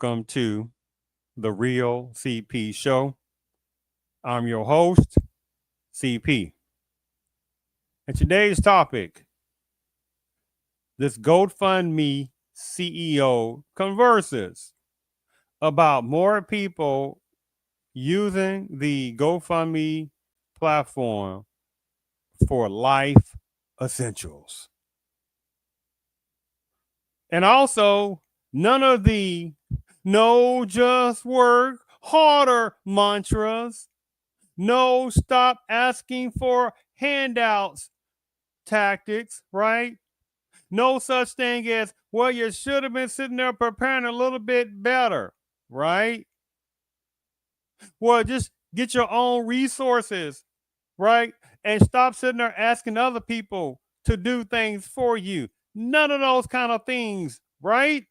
welcome to the Real CP Show. I'm your host, CP. And today's topic, this GoFundMe CEO converses about more people using the GoFundMe platform for life essentials. And also, none of the no, just work harder mantras, no, stop asking for handouts tactics, right? No such thing as, well, you should have been sitting there preparing a little bit better, right? Well, just get your own resources, right? And stop sitting there asking other people to do things for you. None of those kind of things, right?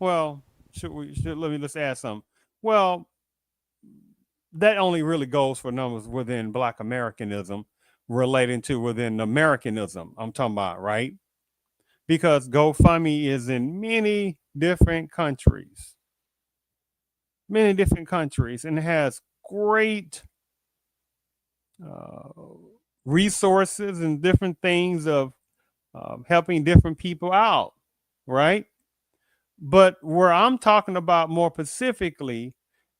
Well, let's add something. Well, that only really goes for numbers within Black Americanism, relating to within Americanism. I'm talking about, right? Because GoFundMe is in many different countries, and it has great resources and different things of helping different people out, right? But where I'm talking about more specifically,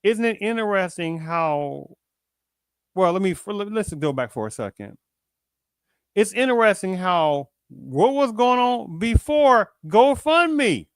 isn't it interesting how, well, let's go back for a second. It's interesting how what was going on before GoFundMe.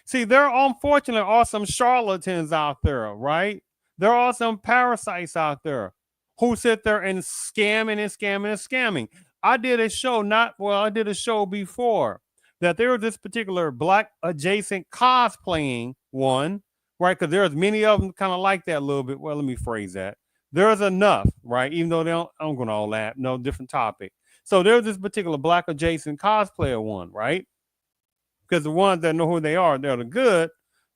See, there unfortunately are some charlatans out there, right? There are some parasites out there who sit there and scamming. I did a show before that there was this particular Black adjacent cosplaying one, right? Because there's many of them kind of like that a little bit. Well, let me phrase that. There's enough, right? Even though I'm going to all that, no, different topic. So there's this particular Black adjacent cosplayer one, right? Because the ones that know who they are, they're the good,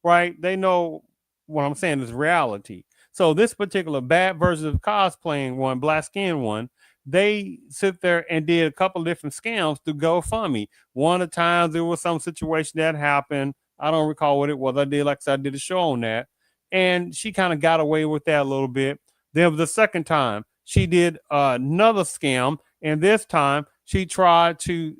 right? They know what I'm saying is reality. So this particular bad version of cosplaying one, black skin one, they sit there and did a couple of different scams to GoFundMe. One of the times there was some situation that happened. I don't recall what it was. I did a show on that. And she kind of got away with that a little bit. Then the second time she did another scam. And this time she tried to,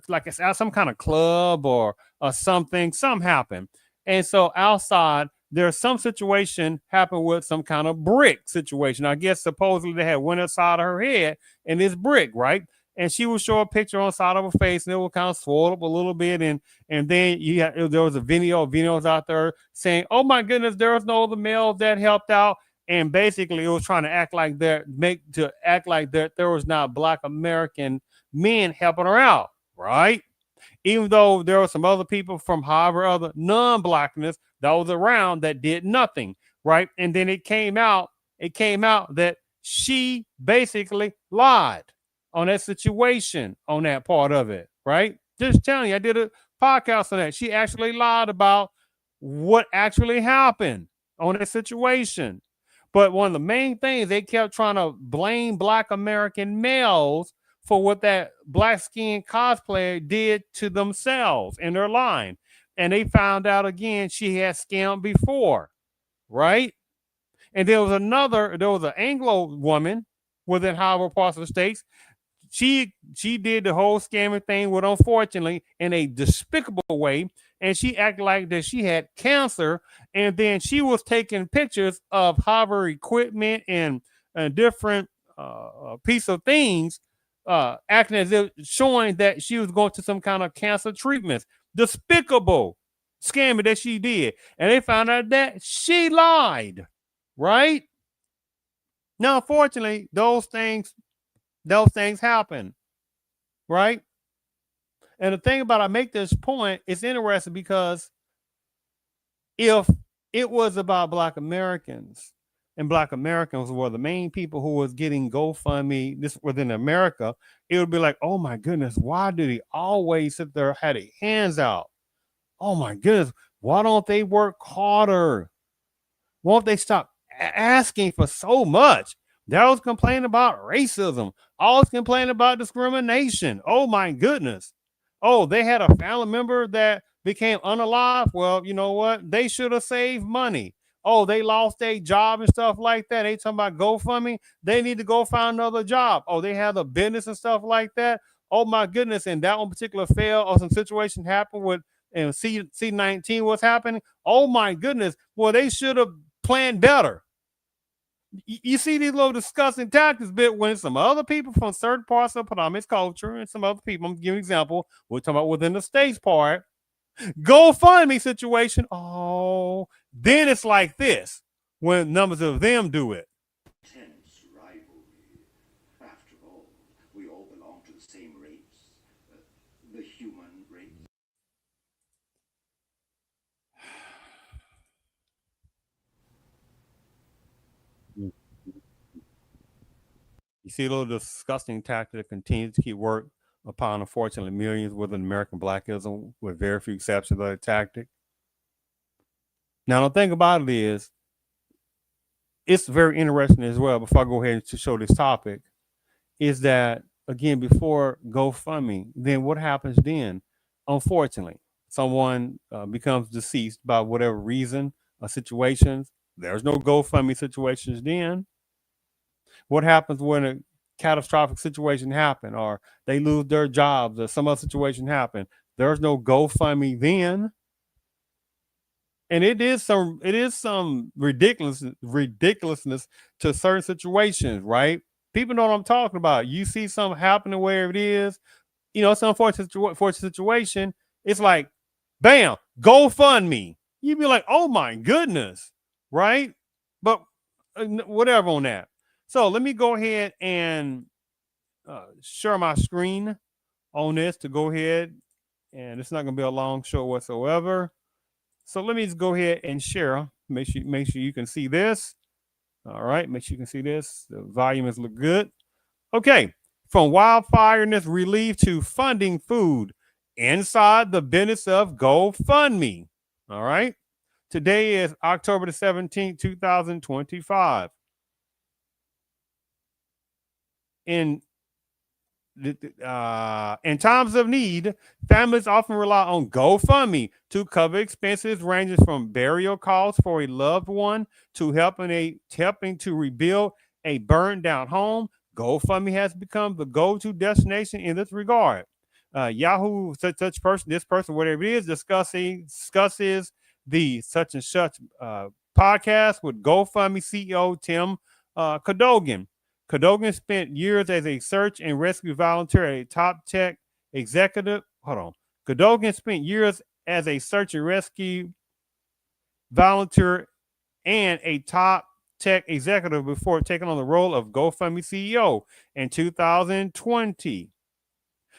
like I said, some kind of club or something happened. And so outside, there's some situation happened with some kind of brick situation. I guess supposedly they had went inside of her head and this brick, right? And she would show a picture on the side of her face and it would kind of swell up a little bit. And then there was a videos out there saying, oh my goodness, there was no other males that helped out. And basically it was trying to act like there was not Black American men helping her out, right? Even though there were some other people from however other non-Blackness that was around that did nothing, right? And then it came out that she basically lied on that situation, on that part of it, right? Just telling you, I did a podcast on that. She actually lied about what actually happened on that situation. But one of the main things, they kept trying to blame Black American males for what that black skin cosplayer did to themselves in their line. And they found out again she had scammed before, right? And there was an Anglo woman within however parts of the states. She did the whole scamming thing with, unfortunately, in a despicable way. And she acted like that she had cancer. And then she was taking pictures of however equipment and different piece of things, acting as if showing that she was going to some kind of cancer treatments. Despicable scamming that she did. And they found out that she lied, right? Now, unfortunately, those things happen, right? And the thing about, I make this point, it's interesting because if it was about Black Americans, and Black Americans were the main people who was getting GoFundMe this within America, it would be like, oh my goodness, why do they always sit there, had their hands out? Oh my goodness, why don't they work harder? Why don't they stop asking for so much? They always complain about racism, always complain about discrimination. Oh my goodness. Oh, they had a family member that became unalive. Well, you know what? They should have saved money. Oh, they lost their job and stuff like that. They talking about GoFundMe. They need to go find another job. Oh, they had a business and stuff like that. Oh my goodness. And that one particular failed or some situation happened with and C19 what's happening. Oh my goodness. Well, they should have planned better. You see these little disgusting tactics bit when some other people from certain parts of predominant culture and some other people, I'm giving an example, we're talking about within the states part, GoFundMe situation. Oh, then it's like this when numbers of them do it. Intense rivalry. After all, we all belong to the same race, the human race. You see a little disgusting tactic that continues to keep work upon, unfortunately, millions within American blackism, with very few exceptions of that tactic. Now, the thing about it is, it's very interesting as well. Before I go ahead to show this topic, is that again before GoFundMe, then what happens then? Unfortunately, someone becomes deceased by whatever reason or situations. There's no GoFundMe situations then. What happens when a catastrophic situation happen or they lose their jobs or some other situation happen? There's no GoFundMe then. And it is some ridiculousness to certain situations, right? People know what I'm talking about. You see something happening where it is, it's an unfortunate situation. It's like, bam, GoFundMe. You'd be like, oh my goodness, right? But whatever on that. So let me go ahead and share my screen on this to go ahead, and it's not going to be a long show whatsoever. So let me just go ahead and share. Make sure you can see this. All right, make sure you can see this. The volume is look good. Okay, from wildfireness relief to funding food inside the business of GoFundMe. All right, today is October the 17th, 2025. In in times of need, families often rely on GoFundMe to cover expenses ranging from burial costs for a loved one to helping to rebuild a burned down home. GoFundMe has become the go-to destination in this regard. Yahoo, such person, this person, whatever it is, discusses the such and such podcast with GoFundMe CEO Tim Cadogan. Cadogan spent years as a search and rescue volunteer at a top tech executive. Hold on. Cadogan spent years as a search and rescue volunteer and a top tech executive before taking on the role of GoFundMe CEO in 2020.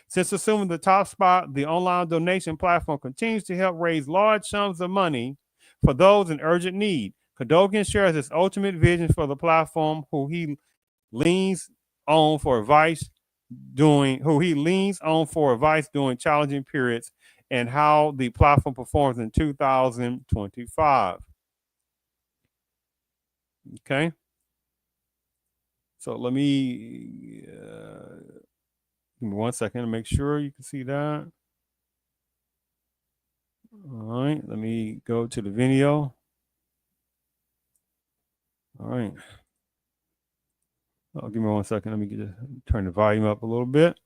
Since assuming the top spot, the online donation platform continues to help raise large sums of money for those in urgent need. Cadogan shares his ultimate vision for the platform, leans on for advice who he leans on for advice during challenging periods, and how the platform performs in 2025. Okay. So let me give me 1 second to make sure you can see that. All right, let me go to the video. All right. Oh, give me 1 second. Let me turn the volume up a little bit.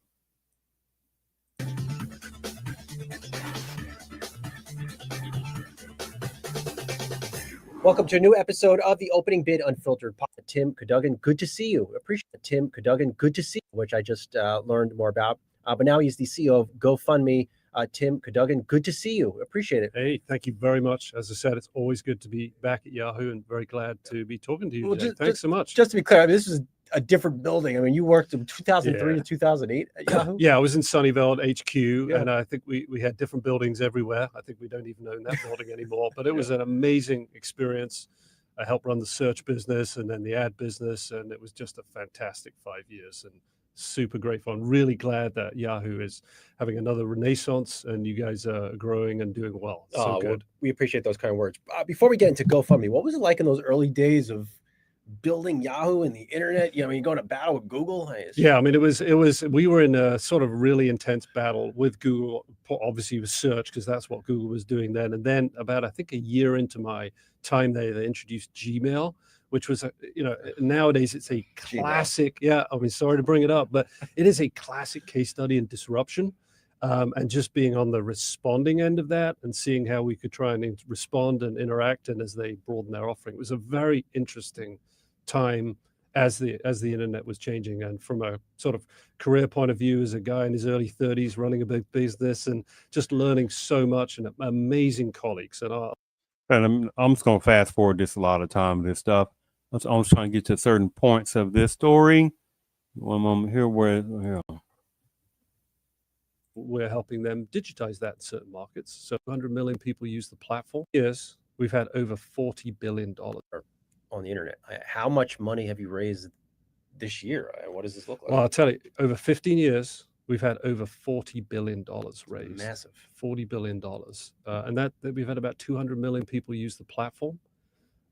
Welcome to a new episode of the Opening Bid Unfiltered Pod. Tim Cadogan, good to see you. Appreciate it. Tim Cadogan, good to see you, which I just learned more about. But now he's the CEO of GoFundMe. Tim Cadogan, good to see you. Appreciate it. Hey, thank you very much. As I said, it's always good to be back at Yahoo and very glad to be talking to you today. Thanks so much. Just to be clear, I mean, this is a different building. I mean, you worked from 2003 to 2008 at Yahoo? Yeah, I was in Sunnyvale at HQ, and I think we had different buildings everywhere. I think we don't even own that building anymore, but it was an amazing experience. I helped run the search business and then the ad business, and it was just a fantastic 5 years and super great fun. Really glad that Yahoo is having another renaissance and you guys are growing and doing well. So good. We appreciate those kind of words. Before we get into GoFundMe, what was it like in those early days of building Yahoo and the internet? You know, you're going to battle with Google. Yeah, I mean, it was. We were in a sort of really intense battle with Google, obviously with search, because that's what Google was doing then. And then about, I think, a year into my time there, they introduced Gmail, which was, nowadays it's a classic. Yeah, I mean, sorry to bring it up, but it is a classic case study in disruption. And just being on the responding end of that and seeing how we could try and respond and interact, and as they broaden their offering, it was a very interesting time as the internet was changing. And from a sort of career point of view, as a guy in his early 30s running a big business and just learning so much and amazing colleagues. And I'm just going to fast forward this a lot of time, this stuff. I'm just trying to get to certain points of this story. One moment here we're helping them digitize that in certain markets. So 100 million people use the platform. Yes, we've had over $40 billion on the internet. How much money have you raised this year? What does this look like? Well, I'll tell you, over 15 years, we've had over $40 billion raised. Massive. $40 billion. And that we've had about 200 million people use the platform.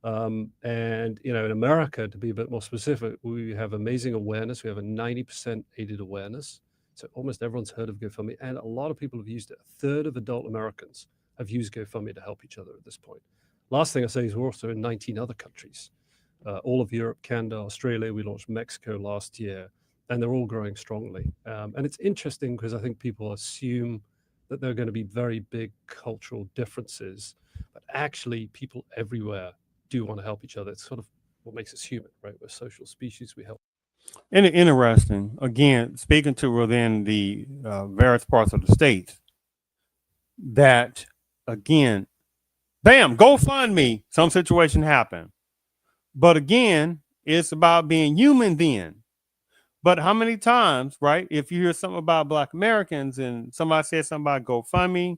And, in America, to be a bit more specific, we have amazing awareness. We have a 90% aided awareness. So almost everyone's heard of GoFundMe, and a lot of people have used it. A third of adult Americans have used GoFundMe to help each other at this point. Last thing I say is we're also in 19 other countries. All of Europe, Canada, Australia. We launched Mexico last year, and they're all growing strongly. And it's interesting because I think people assume that there are going to be very big cultural differences, but actually people everywhere do want to help each other. It's sort of what makes us human, right? We're a social species. We help. And interesting, again, speaking to within the various parts of the state, that, again, bam, GoFundMe, some situation happened. But again, it's about being human then. But how many times, right, if you hear something about Black Americans and somebody says something about GoFundMe,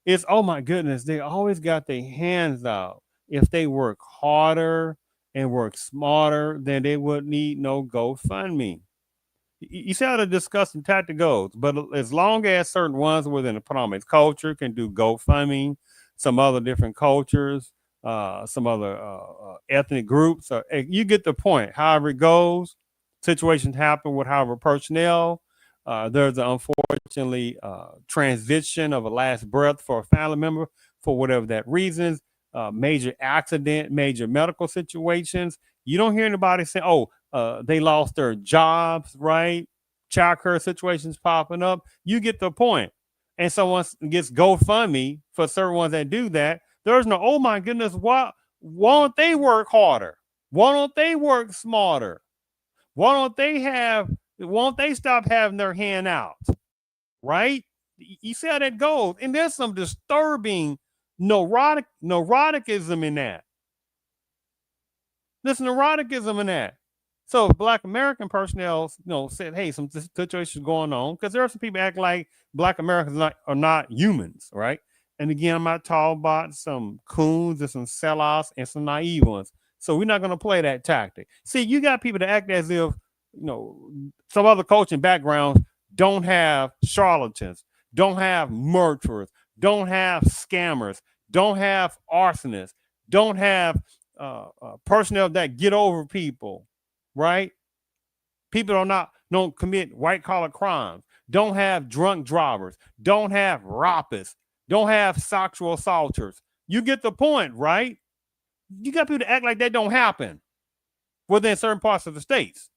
it's, oh my goodness, they always got their hands out. If they work harder and work smarter, then they would need no GoFundMe. You see how the discussion tactic goes. But as long as certain ones within the predominant culture can do GoFundMe, some other different cultures, some other ethnic groups, you get the point. However it goes, situations happen with however personnel. There's an unfortunately transition of a last breath for a family member for whatever that reasons. Major accident, major medical situations. You don't hear anybody say, oh, they lost their jobs, right? Childcare situations popping up. You get the point. And someone gets GoFundMe for certain ones that do that. There's no, oh my goodness, why don't they work harder? Why don't they work smarter? Why don't they stop having their hand out? Right? You see how that goes. And there's some disturbing neuroticism in that. There's neuroticism in that. So if Black American personnel, said, hey, some situations going on, because there are some people act like Black Americans are not humans, right? And again, I'm not talking about some coons and some sellouts and some naive ones. So we're not going to play that tactic. See, you got people that act as if, some other coaching backgrounds don't have charlatans, don't have murderers, don't have scammers, don't have arsonists, don't have personnel that get over people, right? People don't commit white collar crimes, don't have drunk drivers, don't have rapists, don't have sexual assaulters. You get the point, right? You got people to act like that don't happen within certain parts of the states.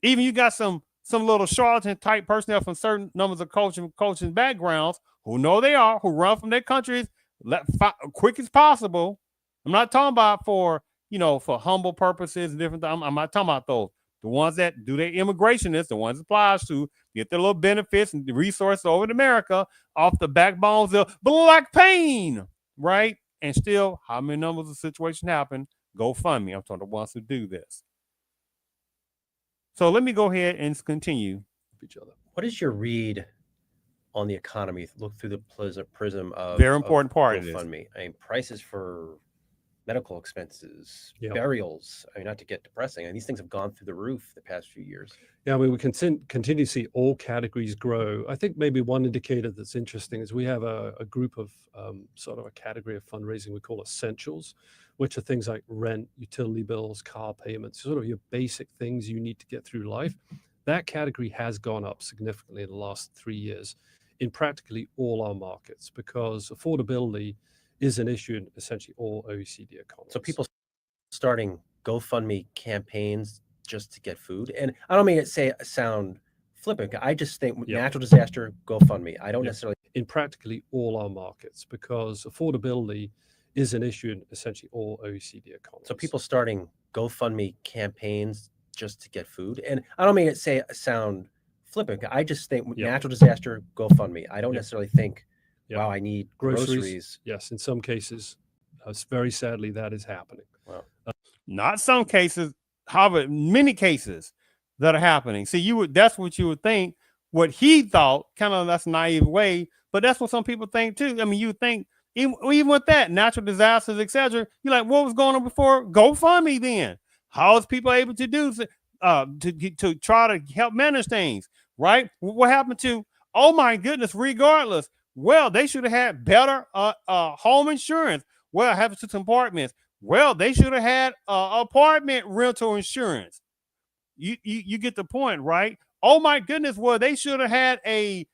Even you got some little charlatan type personnel from certain numbers of coaching backgrounds who know they are, who run from their countries quick as possible. I'm not talking about for humble purposes and different things. I'm not talking about those. The ones that do their immigrationists, the ones that applies to get their little benefits and the resources over to America off the backbones of black pain, right? And still, how many numbers of situations happen? GoFundMe. I'm talking the ones who do this. So let me go ahead and continue each other. What is your read on the economy? Look through the prism of very important part of GoFundMe. I mean, prices for medical expenses, Yeah. burials. I mean, not to get depressing, and these things have gone through the roof the past few years. Yeah, I mean, we continue to see all categories grow. I think maybe one indicator that's interesting is we have a group of sort of a category of fundraising we call essentials, which are things like rent, utility bills, car payments, sort of your basic things you need to get through life. That category has gone up significantly in the last 3 years in practically all our markets because affordability is an issue in essentially all OECD economies. So people starting GoFundMe campaigns just to get food, and I don't mean to sound flippant. I just think Yep. natural disaster, GoFundMe. I don't Yep. necessarily. In practically all our markets because affordability is an issue in essentially all OECD economies. So people starting GoFundMe campaigns just to get food, and I don't mean to sound flippant. I just think Yep. natural disaster, GoFundMe. I don't Yep. necessarily think, Yep. wow, I need Groceries. groceries. Yes, in some cases, very sadly, that is happening. Wow. Not some cases, however, many cases that are happening. See, that's what you would think, what he thought, kind of that's a naive way, but that's what some people think too. I mean, you think even with that, natural disasters, etc. You're like, what was going on before GoFundMe then? How is people able to do to try to help manage things, right? What happened to, oh my goodness, regardless, well, they should have had better home insurance. Well, happened to some apartments. Well, they should have had apartment rental insurance. You get the point, right? Oh my goodness, well, they should have had a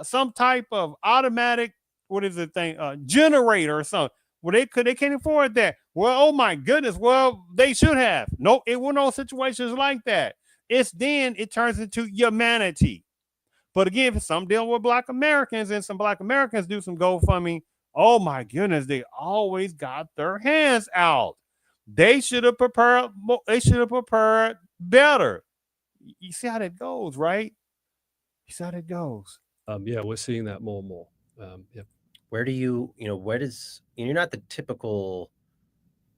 some type of automatic, what is the thing, generator or something. Well, they can't afford that. Well, oh my goodness, well, they should have. No, it were no situations like that. It's then it turns into humanity. But again, if some deal with Black Americans and some Black Americans do some GoFundMe, oh my goodness, they always got their hands out. They should have prepared. They should have prepared better. You see how that goes, right? You see how that goes. Yeah, we're seeing that more and more. Yeah. Where do where does, you're not the typical,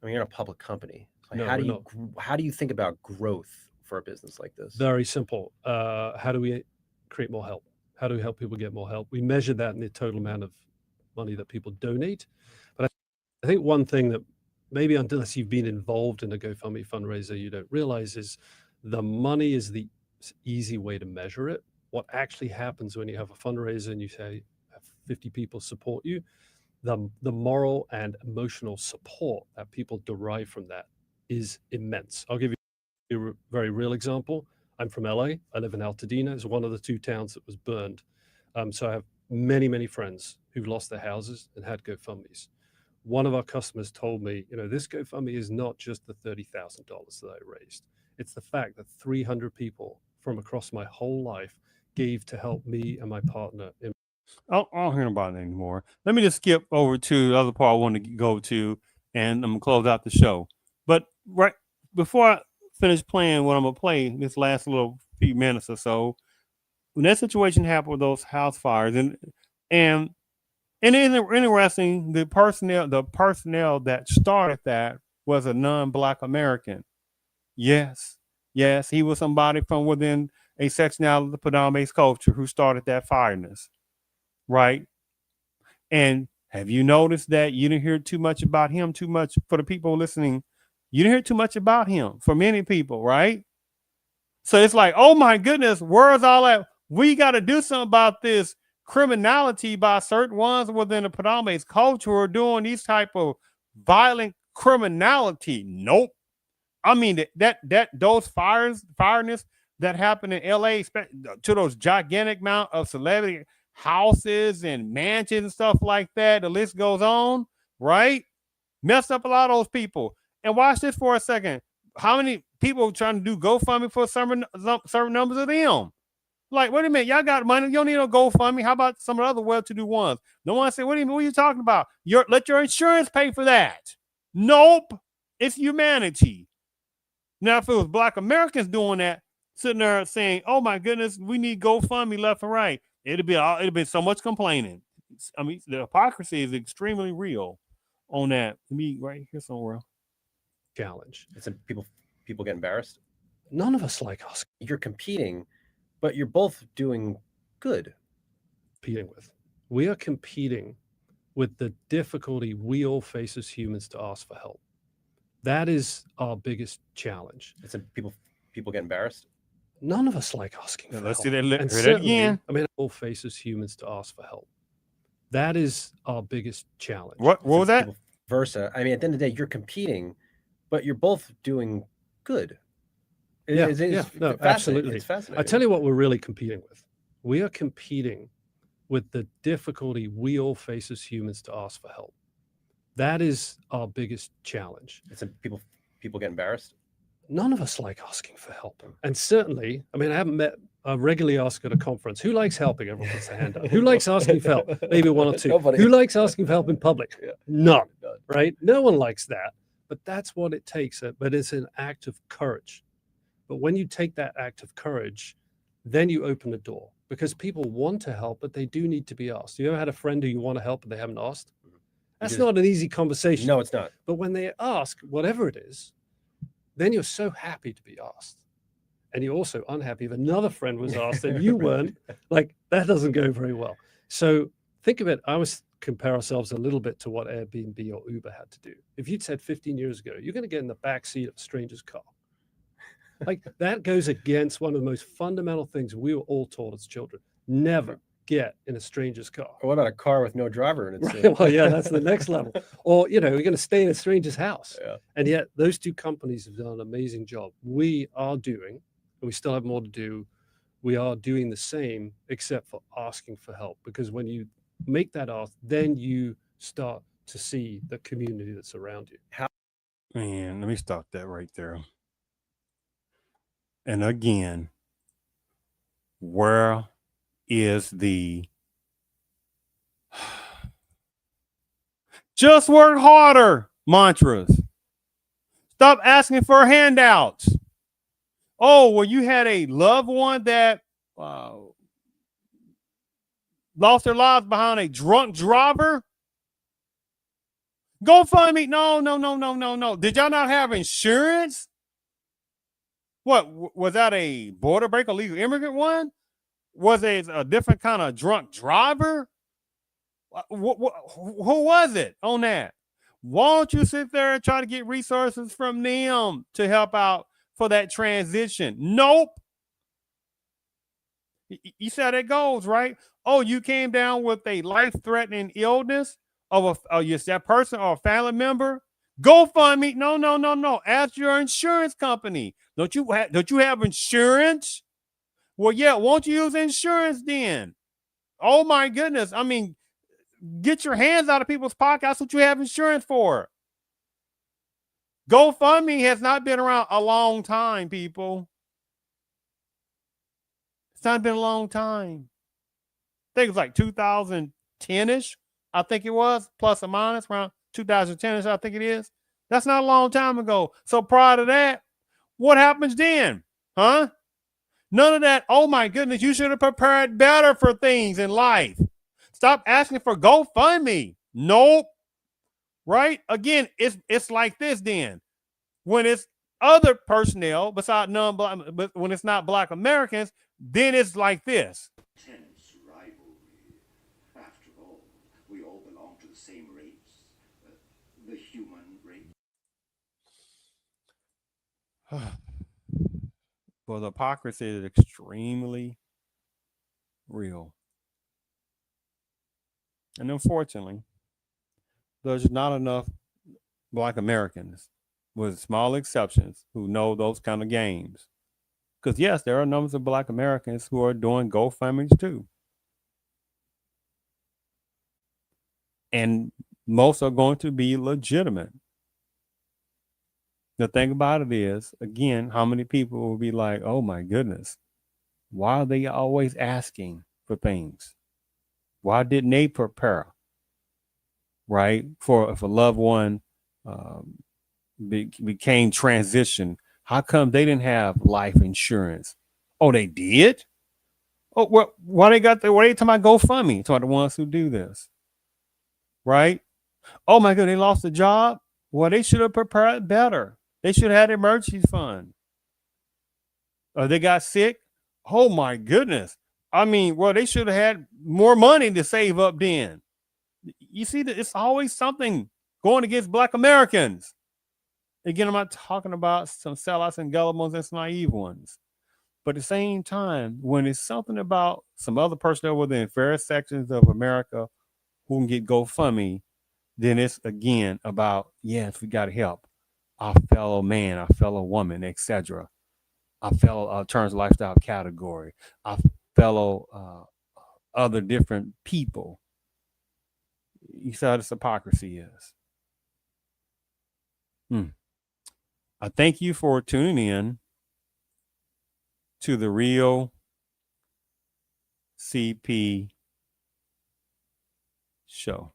I mean, you're not a public company. Like, No, how do you think about growth for a business like this? Very simple. How do we create more help? How do we help people get more help? We measure that in the total amount of money that people donate. But I think one thing that maybe unless you've been involved in a GoFundMe fundraiser, you don't realize is the money is the easy way to measure it. What actually happens when you have a fundraiser and you say have 50 people support you, the moral and emotional support that people derive from that is immense. I'll give you a very real example. I'm from LA. I live in Altadena. It's one of the 2 towns that was burned. So I have many, many friends who've lost their houses and had GoFundMes. One of our customers told me, this GoFundMe is not just the $30,000 that I raised. It's the fact that 300 people from across my whole life gave to help me and my partner. I don't hear about it anymore. Let me just skip over to the other part I want to go to, and I'm going to close out the show. But right before I finish playing what I'm going to play this last little few minutes or so, when that situation happened with those house fires, and interesting, the personnel that started that was a non-Black American. Yes, he was somebody from within a section out of the predominate culture who started that fireness, right? And have you noticed that you didn't hear too much about him? Too much for the people listening, you didn't hear too much about him for many people, right? So it's like, oh my goodness, where's all that? We got to do something about this criminality by certain ones within the predominant culture who are doing these type of violent criminality. Nope. I mean that those fireness that happened in LA to those gigantic amount of celebrity houses and mansions and stuff like that. The list goes on, right? Messed up a lot of those people. And watch this for a second. How many people trying to do GoFundMe for certain numbers of them? Like, wait a minute, y'all got money. You don't need no GoFundMe. How about some of the other well-to-do ones? No one say, what do you mean? What are you talking about? Let your insurance pay for that. Nope. It's humanity. Now, if it was Black Americans doing that, sitting there saying, oh my goodness, we need GoFundMe left and right, it'd be so much complaining. I mean, the hypocrisy is extremely real on that. Let me right here somewhere. Challenge. It's people get embarrassed. None of us like us. You're competing, but you're both doing good. We are competing with the difficulty we all face as humans to ask for help. That is our biggest challenge. It's a, people get embarrassed. None of us like asking for Let's help. see that. And Hear that certainly, again. I mean, all faces humans to ask for help. That is our biggest challenge. What was that? Versa. I mean, at the end of the day, you're competing, but you're both doing good. Yeah, It's no, fascinating. absolutely. It's fascinating. I tell you what we're really competing with. We are competing with the difficulty we all face as humans to ask for help. That is our biggest challenge. It's a, people get embarrassed. None of us like asking for help. And certainly, I mean, I regularly ask at a conference, who likes helping? Everyone puts their hand up. Who likes asking for help? Maybe one or two. Nobody. Who likes asking for help in public? Yeah. None, None. right? No one likes that. But that's what it takes. But it's an act of courage. But when you take that act of courage, then you open the door, because people want to help, but they do need to be asked. You ever had a friend who you want to help and they haven't asked? That's not an easy conversation. No, it's not. But when they ask, whatever it is, then you're so happy to be asked. And you're also unhappy if another friend was asked and you weren't. Like, that doesn't go very well. So think of it. I always compare ourselves a little bit to what Airbnb or Uber had to do. If you'd said 15 years ago, you're going to get in the back seat of a stranger's car. Like, that goes against one of the most fundamental things we were all taught as children. Never get in a stranger's car. What about a car with no driver in it? Right. Well, yeah, that's the next level. Or, you're going to stay in a stranger's house. Yeah. And yet those two companies have done an amazing job. We are doing, and we still have more to do, we are doing the same, except for asking for help. Because when you make that ask, then you start to see the community that's around you. Man, let me stop that right there. And again, where is the just work harder mantras? Stop asking for handouts. Oh, well, you had a loved one that lost their lives behind a drunk driver. GoFundMe. No. Did y'all not have insurance? What was that, a border break, illegal immigrant one? Was it a different kind of drunk driver? Who was it on that? Why don't you sit there and try to get resources from them to help out for that transition? Nope. You see how that goes, right? Oh, you came down with a life-threatening illness of that person or a family member. GoFundMe. No. Ask your insurance company. Don't you have insurance? Well, yeah, won't you use insurance then? Oh my goodness. I mean, get your hands out of people's pockets. That's what you have insurance for. GoFundMe has not been around a long time, people. It's not been a long time. I think it was like 2010-ish. I think it was, plus or minus, around 2010-ish, I think it is. That's not a long time ago. So prior to that, what happens then? Huh? None of that. Oh my goodness, you should have prepared better for things in life. Stop asking for GoFundMe. Nope. Right? Again, it's like this then. When it's other personnel besides non-black, but when it's not Black Americans, then it's like this. Intense rivalry. After all, we all belong to the same race, the human race. Well, the hypocrisy is extremely real. And unfortunately, there's not enough Black Americans, with small exceptions, who know those kind of games. Because, yes, there are numbers of Black Americans who are doing GoFundMes too. And most are going to be legitimate. The thing about it is, again, how many people will be like, oh my goodness, why are they always asking for things? Why didn't they prepare, right? For if a loved one became transitioned, how come they didn't have life insurance? Oh, they did? Oh, well, why they talking about GoFundMe? Talking about the ones who do this, right? Oh my God, they lost a job? Well, they should have prepared better. They should have had an emergency fund. They got sick? Oh my goodness. I mean, well, they should have had more money to save up then. You see that it's always something going against Black Americans. Again, I'm not talking about some sellouts and gullibles and some naive ones. But at the same time, when it's something about some other person over there in various sections of America who can get GoFundMe, then it's again about, yes, we got to help our fellow man, our fellow woman, etc., our fellow trans lifestyle category, our fellow other different people. You see how this hypocrisy is. I thank you for tuning in to the Real CP Show.